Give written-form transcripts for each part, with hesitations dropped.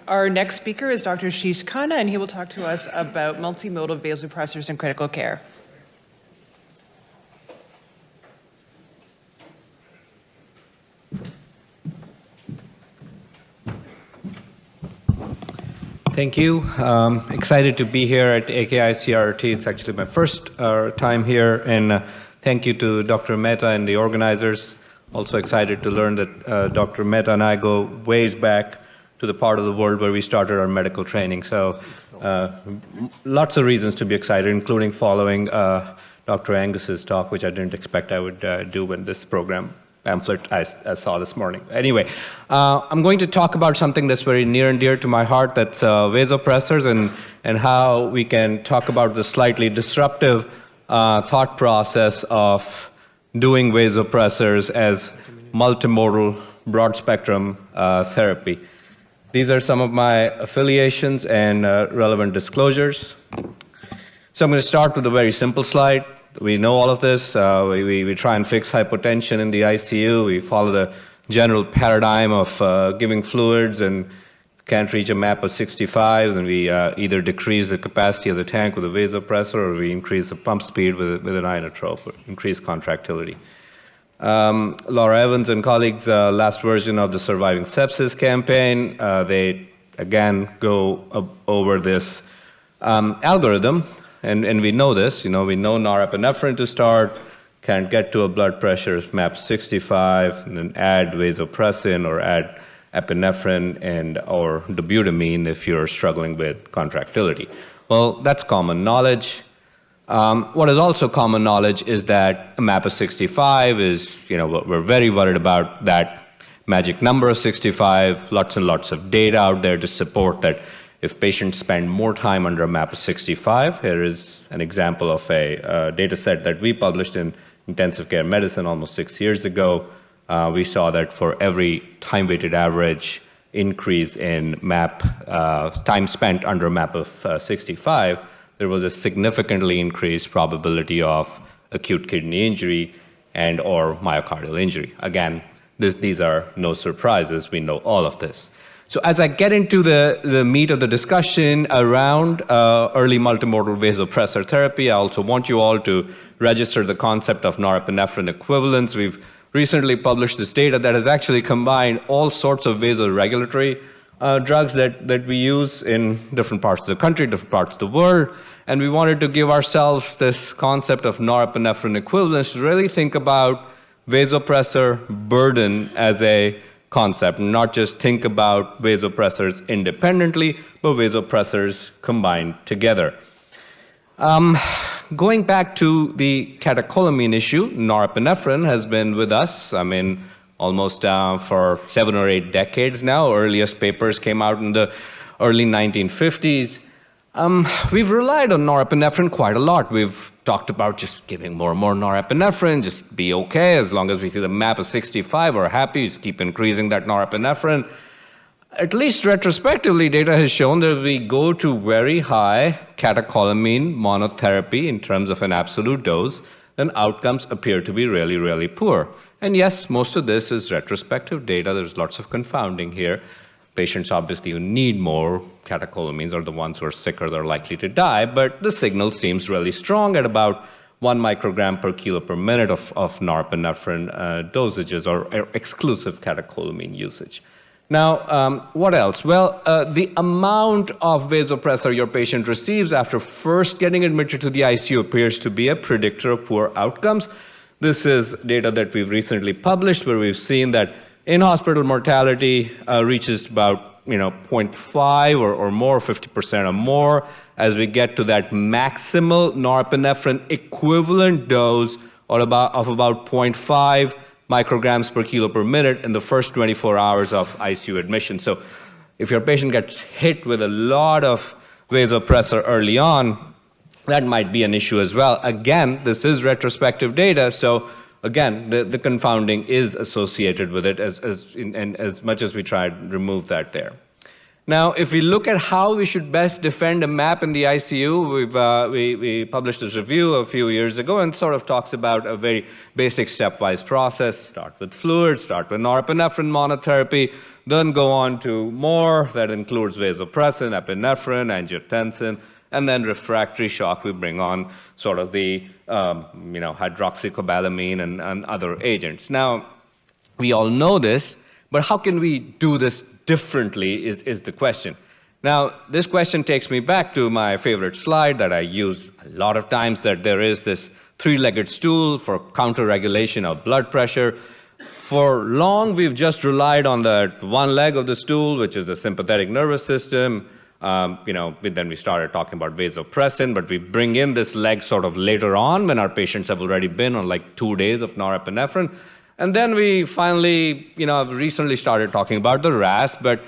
Our next speaker is Dr. Sheesh Khanna, and he will talk to us about multimodal vasopressors in critical care. Thank you. Excited to be here at AKI-CRT. It's actually my first time here, and thank you to Dr. Mehta and the organizers. Also excited to learn that Dr. Mehta and I go ways back to the part of the world where we started our medical training. So lots of reasons to be excited, including following Dr. Angus's talk, which I didn't expect I would do when this program pamphlet I saw this morning. Anyway, I'm going to talk about something that's very near and dear to my heart, that's vasopressors, and how we can talk about the slightly disruptive thought process of doing vasopressors as multimodal broad-spectrum therapy. These are some of my affiliations and relevant disclosures. So I'm going to start with a very simple slide. We know all of this. We try and fix hypotension in the ICU. We follow the general paradigm of giving fluids and can't reach a MAP of 65, then we either decrease the capacity of the tank with a vasopressor or we increase the pump speed with an inotrope, or increase contractility. Laura Evans and colleagues' last version of the Surviving Sepsis campaign, they again go over this algorithm. And we know this, we know norepinephrine to start, can't get to a blood pressure, MAP 65, and then add vasopressin or add epinephrine or dobutamine if you're struggling with contractility. Well, that's common knowledge. What is also common knowledge is that a MAP of 65 is, we're very worried about that magic number of 65, lots and lots of data out there to support that. If patients spend more time under a MAP of 65, here is an example of a data set that we published in Intensive Care Medicine almost 6 years ago. We saw that for every time-weighted average increase in MAP, time spent under a MAP of 65, there was a significantly increased probability of acute kidney injury and or myocardial injury. Again, these are no surprises. We know all of this. So as I get into the meat of the discussion around early multimodal vasopressor therapy, I also want you all to register the concept of norepinephrine equivalence. We've recently published this data that has actually combined all sorts of vasoregulatory drugs that we use in different parts of the country, different parts of the world, and we wanted to give ourselves this concept of norepinephrine equivalence to really think about vasopressor burden as a concept, not just think about vasopressors independently, but vasopressors combined together. Going back to the catecholamine issue, norepinephrine has been with us, almost for 7 or 8 decades now. Earliest papers came out in the early 1950s. We've relied on norepinephrine quite a lot. We've talked about just giving more and more norepinephrine, just be okay as long as we see the MAP of 65, we're happy, just keep increasing that norepinephrine. At least retrospectively, data has shown that we go to very high catecholamine monotherapy in terms of an absolute dose, then outcomes appear to be really, really poor. And yes, most of this is retrospective data. There's lots of confounding here. Patients obviously who need more catecholamines are the ones who are sicker, they're likely to die, but the signal seems really strong at about 1 microgram per kilo per minute of norepinephrine dosages or exclusive catecholamine usage. Now, what else? Well, the amount of vasopressor your patient receives after first getting admitted to the ICU appears to be a predictor of poor outcomes. This is data that we've recently published where we've seen that in-hospital mortality reaches about 0.5 or more, 50% or more, as we get to that maximal norepinephrine equivalent dose of about 0.5 micrograms per kilo per minute in the first 24 hours of ICU admission. So if your patient gets hit with a lot of vasopressor early on, that might be an issue as well. Again, this is retrospective data, so again, the confounding is associated with it as much as we try to remove that there. Now, if we look at how we should best defend a map in the ICU, we published this review a few years ago and sort of talks about a very basic stepwise process. Start with fluids, start with norepinephrine monotherapy, then go on to more. That includes vasopressin, epinephrine, angiotensin, and then refractory shock, we bring on sort of the hydroxycobalamin and other agents. Now, we all know this, but how can we do this differently is the question. Now, this question takes me back to my favorite slide that I use a lot of times, that there is this three-legged stool for counter-regulation of blood pressure. For long, we've just relied on that one leg of the stool, which is the sympathetic nervous system. Then we started talking about vasopressin, but we bring in this leg sort of later on when our patients have already been on like 2 days of norepinephrine. And then we finally, recently started talking about the RAS, but,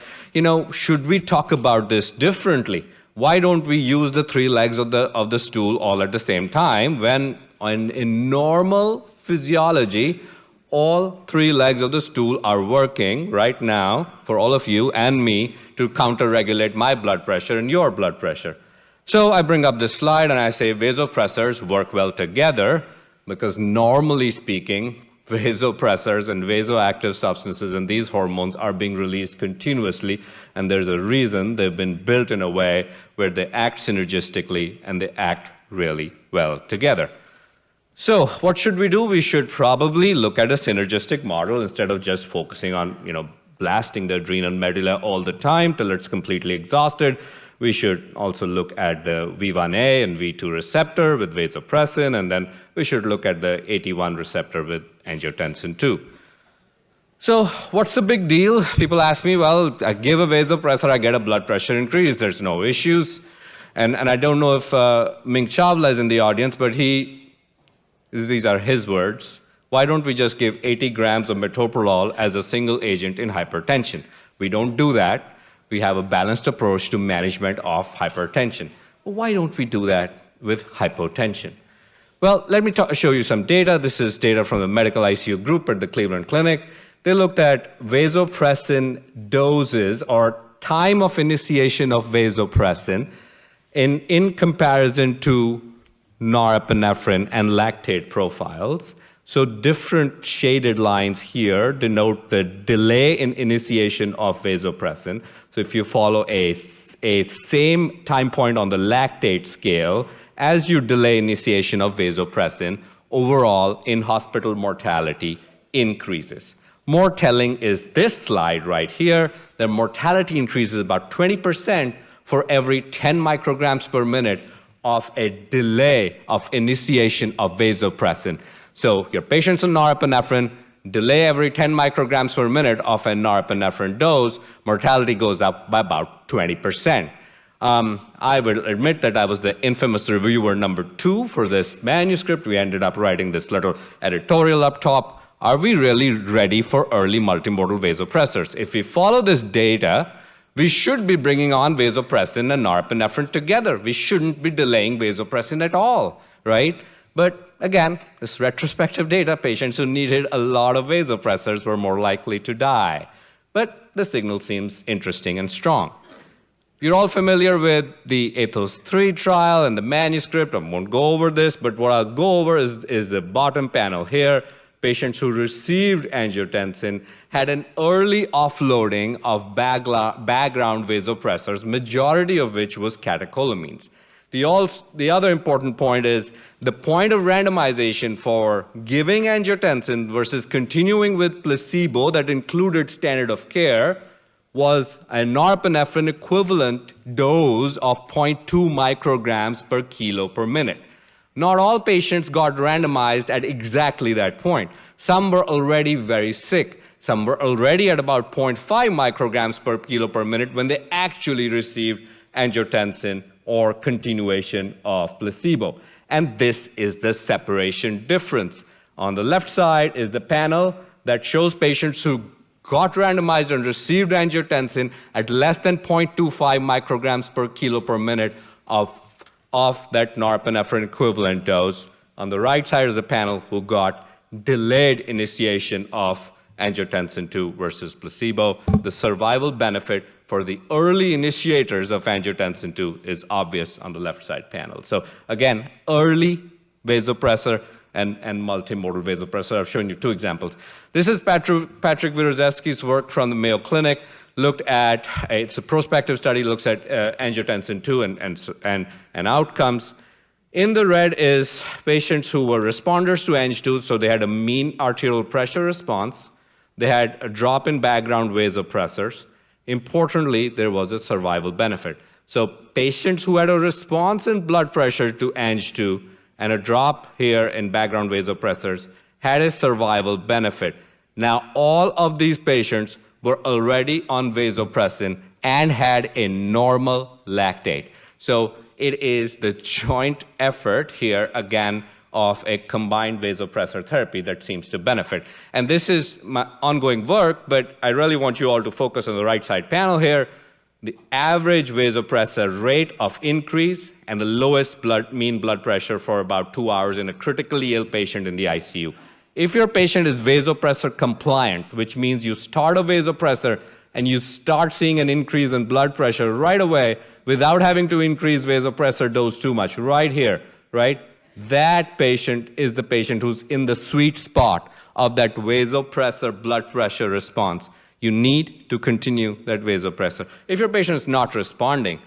should we talk about this differently? Why don't we use the three legs of the stool all at the same time when in normal physiology, all three legs of the stool are working right now for all of you and me to counter-regulate my blood pressure and your blood pressure. So I bring up this slide and I say vasopressors work well together because normally speaking, vasopressors and vasoactive substances and these hormones are being released continuously, and there's a reason they've been built in a way where they act synergistically and they act really well together. So what should we do? We should probably look at a synergistic model instead of just focusing on, blasting the adrenal medulla all the time till it's completely exhausted. We should also look at the V1A and V2 receptor with vasopressin, and then we should look at the AT1 receptor with angiotensin 2. So what's the big deal? People ask me, well, I give a vasopressor, I get a blood pressure increase, there's no issues. And I don't know if Ming Chawla is in the audience, but these are his words. Why don't we just give 80 grams of metoprolol as a single agent in hypertension? We don't do that. We have a balanced approach to management of hypertension. Why don't we do that with hypotension? Well, let me show you some data. This is data from the medical ICU group at the Cleveland Clinic. They looked at vasopressin doses or time of initiation of vasopressin in comparison to norepinephrine and lactate profiles. So different shaded lines here denote the delay in initiation of vasopressin. So if you follow a same time point on the lactate scale, as you delay initiation of vasopressin, overall in-hospital mortality increases. More telling is this slide right here. The mortality increases about 20% for every 10 micrograms per minute of a delay of initiation of vasopressin. So your patient's on norepinephrine, delay every 10 micrograms per minute of a norepinephrine dose, mortality goes up by about 20%. I will admit that I was the infamous reviewer number 2 for this manuscript. We ended up writing this little editorial up top. Are we really ready for early multimodal vasopressors? If we follow this data, we should be bringing on vasopressin and norepinephrine together. We shouldn't be delaying vasopressin at all, right? But again, this retrospective data, patients who needed a lot of vasopressors were more likely to die. But the signal seems interesting and strong. You're all familiar with the Ethos 3 trial and the manuscript. I won't go over this, but what I'll go over is the bottom panel here. Patients who received angiotensin had an early offloading of background vasopressors, majority of which was catecholamines. The other important point is the point of randomization for giving angiotensin versus continuing with placebo that included standard of care was a norepinephrine equivalent dose of 0.2 micrograms per kilo per minute. Not all patients got randomized at exactly that point. Some were already very sick. Some were already at about 0.5 micrograms per kilo per minute when they actually received angiotensin or continuation of placebo. And this is the separation difference. On the left side is the panel that shows patients who got randomized and received angiotensin at less than 0.25 micrograms per kilo per minute of that norepinephrine equivalent dose. On the right side is a panel who got delayed initiation of angiotensin 2 versus placebo. The survival benefit for the early initiators of angiotensin II is obvious on the left side panel. So again, early vasopressor and multimodal vasopressor. I've shown you two examples. This is Patrick Wierzewski's work from the Mayo Clinic. Looked at, it's a prospective study, looks at angiotensin II and outcomes. In the red is patients who were responders to Ang2, so they had a mean arterial pressure response. They had a drop in background vasopressors. Importantly, there was a survival benefit. So patients who had a response in blood pressure to Ang2 and a drop here in background vasopressors had a survival benefit. Now, all of these patients were already on vasopressin and had a normal lactate. So it is the joint effort here, again, of a combined vasopressor therapy that seems to benefit. And this is my ongoing work, but I really want you all to focus on the right side panel here. The average vasopressor rate of increase and the lowest mean blood pressure for about 2 hours in a critically ill patient in the ICU. If your patient is vasopressor compliant, which means you start a vasopressor and you start seeing an increase in blood pressure right away without having to increase vasopressor dose too much, right here, right? That patient is the patient who's in the sweet spot of that vasopressor blood pressure response. You need to continue that vasopressor. If your patient is not responding,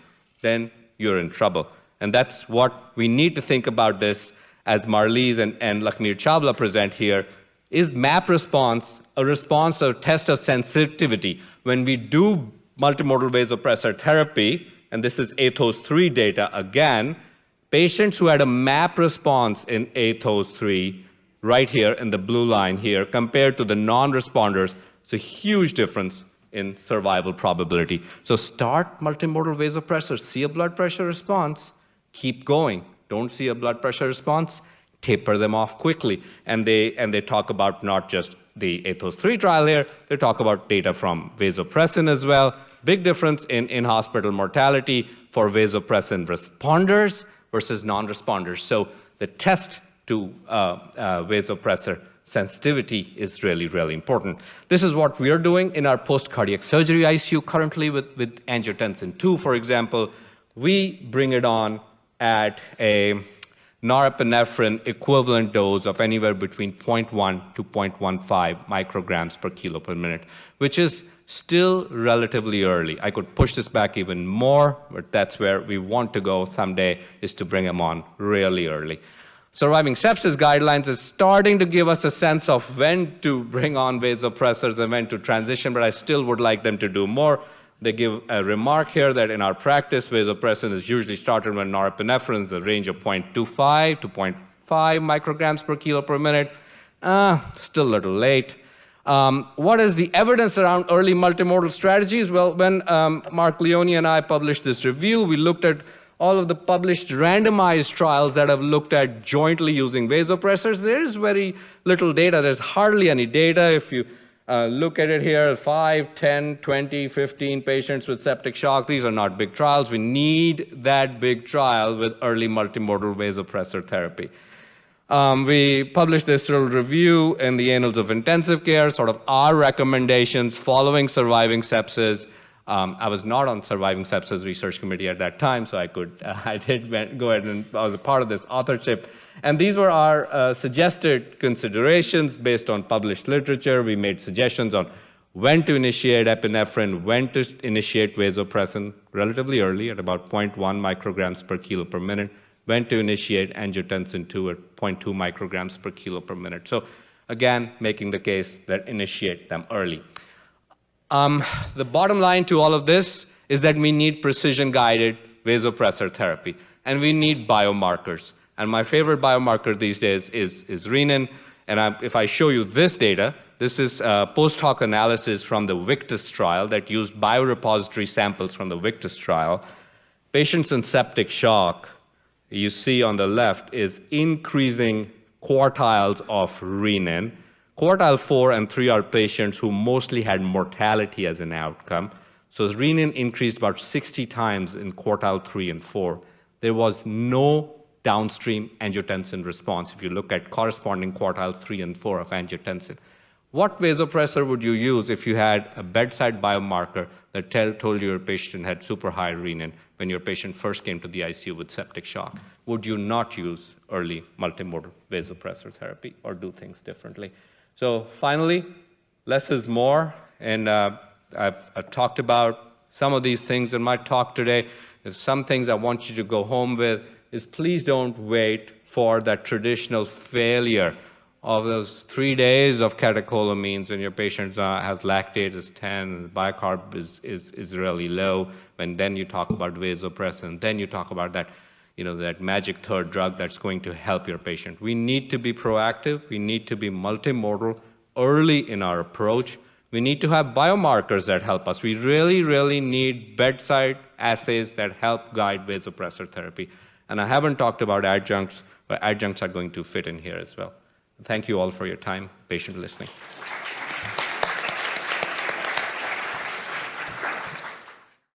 then you're in trouble. And that's what we need to think about this as Marlies and Lakshmi Chawla present here. Is MAP response a response or test of sensitivity? When we do multimodal vasopressor therapy, and this is ATHOS-3 data again, patients who had a MAP response in ATHOS-3, right here in the blue line here, compared to the non-responders, it's a huge difference in survival probability. So start multimodal vasopressor, see a blood pressure response, keep going. Don't see a blood pressure response, taper them off quickly. And they talk about not just the ATHOS-3 trial here, they talk about data from vasopressin as well. Big difference in hospital mortality for vasopressin responders versus non-responders. So the test to vasopressor sensitivity is really, really important. This is what we are doing in our post-cardiac surgery ICU currently with angiotensin II, for example. We bring it on at a norepinephrine equivalent dose of anywhere between 0.1 to 0.15 micrograms per kilo per minute, which is still relatively early. I could push this back even more, but that's where we want to go someday, is to bring them on really early. Surviving sepsis guidelines is starting to give us a sense of when to bring on vasopressors and when to transition, but I still would like them to do more. They give a remark here that in our practice, vasopressin is usually started when norepinephrine is a range of 0.25 to 0.5 micrograms per kilo per minute. Still a little late. What is the evidence around early multimodal strategies? Well, when Mark Leone and I published this review, we looked at all of the published randomized trials that have looked at jointly using vasopressors. There is very little data. There's hardly any data. If you look at it here, 5, 10, 20, 15 patients with septic shock. These are not big trials. We need that big trial with early multimodal vasopressor therapy. We published this little review in the Annals of Intensive Care, sort of our recommendations following surviving sepsis. I was not on surviving sepsis research committee at that time, so I did go ahead and I was a part of this authorship. And these were our suggested considerations based on published literature. We made suggestions on when to initiate epinephrine, when to initiate vasopressin relatively early at about 0.1 micrograms per kilo per minute, when to initiate angiotensin II at 0.2 micrograms per kilo per minute. So again, making the case that initiate them early. The bottom line to all of this is that we need precision-guided vasopressor therapy, and we need biomarkers. And my favorite biomarker these days is renin. And if I show you this data, this is post-hoc analysis from the Victus trial that used biorepository samples from the Victus trial. Patients in septic shock, you see on the left, is increasing quartiles of renin. Quartile 4 and 3 are patients who mostly had mortality as an outcome. So renin increased about 60 times in quartile 3 and 4. There was no downstream angiotensin response if you look at corresponding quartiles 3 and 4 of angiotensin. What vasopressor would you use if you had a bedside biomarker that told you your patient had super high renin when your patient first came to the ICU with septic shock? Would you not use early multimodal vasopressor therapy or do things differently? So finally, less is more, and I've talked about some of these things in my talk today. There's some things I want you to go home with is please don't wait for that traditional failure of those 3 days of catecholamines when your patient has lactate is 10, and bicarb is really low, when then you talk about vasopressin, then you talk about that, that magic third drug that's going to help your patient. We need to be proactive. We need to be multimodal early in our approach. We need to have biomarkers that help us. We really, really need bedside assays that help guide vasopressor therapy. And I haven't talked about adjuncts, but adjuncts are going to fit in here as well. Thank you all for your time, patient listening.